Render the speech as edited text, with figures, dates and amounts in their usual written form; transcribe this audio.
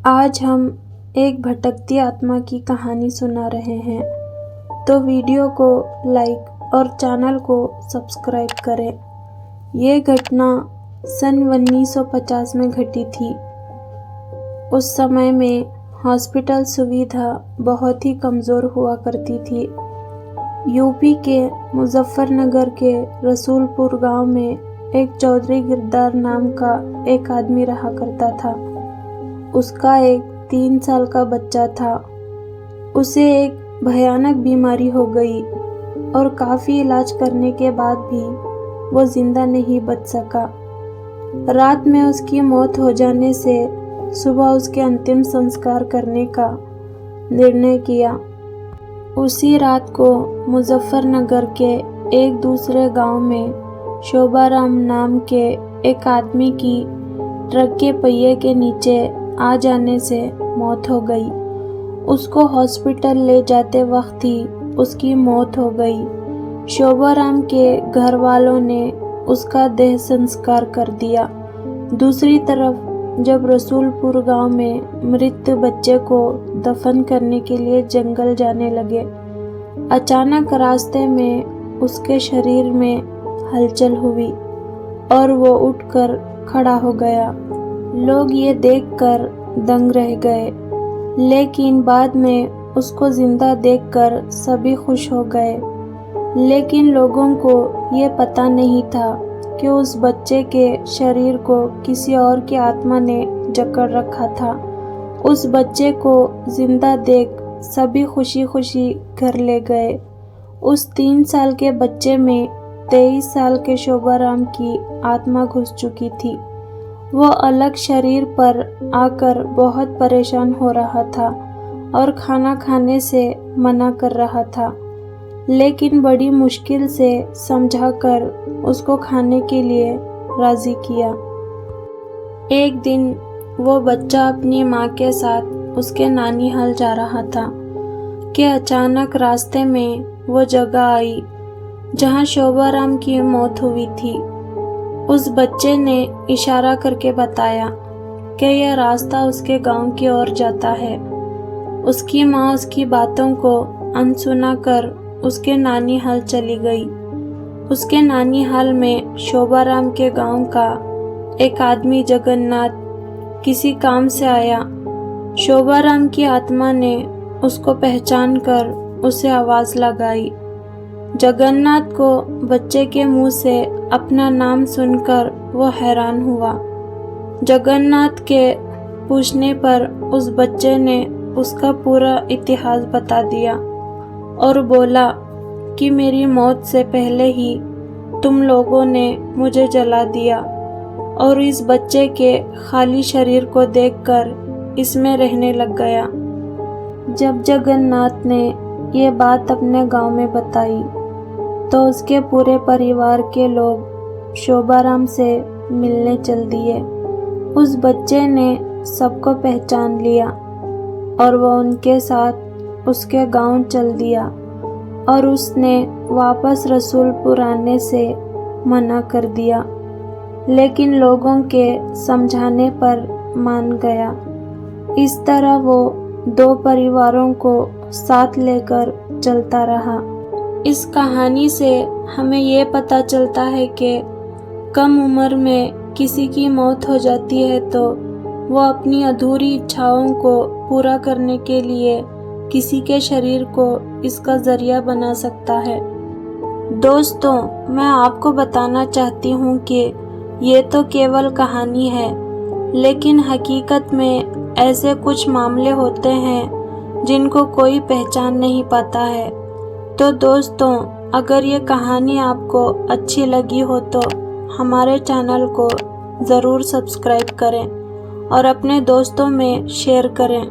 आज हम एक भटकती आत्मा की कहानी सुना रहे हैं, तो वीडियो को लाइक और चैनल को सब्सक्राइब करें। ये घटना सन 1950 में घटी थी। उस समय में हॉस्पिटल सुविधा बहुत ही कमज़ोर हुआ करती थी। यूपी के मुजफ्फरनगर के रसूलपुर गांव में एक चौधरी गिरदार नाम का एक आदमी रहा करता था। उसका एक 3 साल का बच्चा था। उसे एक भयानक बीमारी हो गई और काफ़ी इलाज करने के बाद भी वो जिंदा नहीं बच सका। रात में उसकी मौत हो जाने से सुबह उसके अंतिम संस्कार करने का निर्णय किया। उसी रात को मुजफ्फरनगर के एक दूसरे गांव में शोभाराम नाम के एक आदमी की ट्रक के पहिए के नीचे आ जाने से मौत हो गई। उसको हॉस्पिटल ले जाते वक्त ही उसकी मौत हो गई। शोभाराम के घर वालों ने उसका देह संस्कार कर दिया। दूसरी तरफ जब रसूलपुर गांव में मृत बच्चे को दफन करने के लिए जंगल जाने लगे, अचानक रास्ते में उसके शरीर में हलचल हुई और वो उठकर खड़ा हो गया। लोग ये देखकर दंग रह गए, लेकिन बाद में उसको जिंदा देखकर सभी खुश हो गए। लेकिन लोगों को ये पता नहीं था कि उस बच्चे के शरीर को किसी और की आत्मा ने जकड़ रखा था। उस बच्चे को जिंदा देख सभी खुशी खुशी घर ले गए। उस 3 साल के बच्चे में 23 साल के शोभाराम की आत्मा घुस चुकी थी। वो अलग शरीर पर आकर बहुत परेशान हो रहा था और खाना खाने से मना कर रहा था, लेकिन बड़ी मुश्किल से समझाकर उसको खाने के लिए राजी किया। एक दिन वो बच्चा अपनी माँ के साथ उसके नानी हाल जा रहा था कि अचानक रास्ते में वो जगह आई जहाँ शोभाराम की मौत हुई थी। उस बच्चे ने इशारा करके बताया कि यह रास्ता उसके गांव की ओर जाता है। उसकी माँ उसकी बातों को अनसुना कर उसके नानी हाल चली गई। उसके नानी हाल में शोभाराम के गांव का एक आदमी जगन्नाथ किसी काम से आया। शोभाराम की आत्मा ने उसको पहचान कर उसे आवाज़ लगाई। जगन्नाथ को बच्चे के मुंह से अपना नाम सुनकर वो हैरान हुआ। जगन्नाथ के पूछने पर उस बच्चे ने उसका पूरा इतिहास बता दिया और बोला कि मेरी मौत से पहले ही तुम लोगों ने मुझे जला दिया और इस बच्चे के खाली शरीर को देखकर इसमें रहने लग गया। जब जगन्नाथ ने ये बात अपने गांव में बताई तो उसके पूरे परिवार के लोग शोभाराम से मिलने चल दिए। उस बच्चे ने सबको पहचान लिया और वो उनके साथ उसके गांव चल दिया और उसने वापस रसूलपुर आने से मना कर दिया, लेकिन लोगों के समझाने पर मान गया। इस तरह वो 2 परिवारों को साथ लेकर चलता रहा। इस कहानी से हमें ये पता चलता है कि कम उम्र में किसी की मौत हो जाती है तो वो अपनी अधूरी इच्छाओं को पूरा करने के लिए किसी के शरीर को इसका जरिया बना सकता है। दोस्तों, मैं आपको बताना चाहती हूँ कि ये तो केवल कहानी है, लेकिन हकीकत में ऐसे कुछ मामले होते हैं जिनको कोई पहचान नहीं पाता है। तो दोस्तों, अगर ये कहानी आपको अच्छी लगी हो तो हमारे चैनल को ज़रूर सब्सक्राइब करें और अपने दोस्तों में शेयर करें।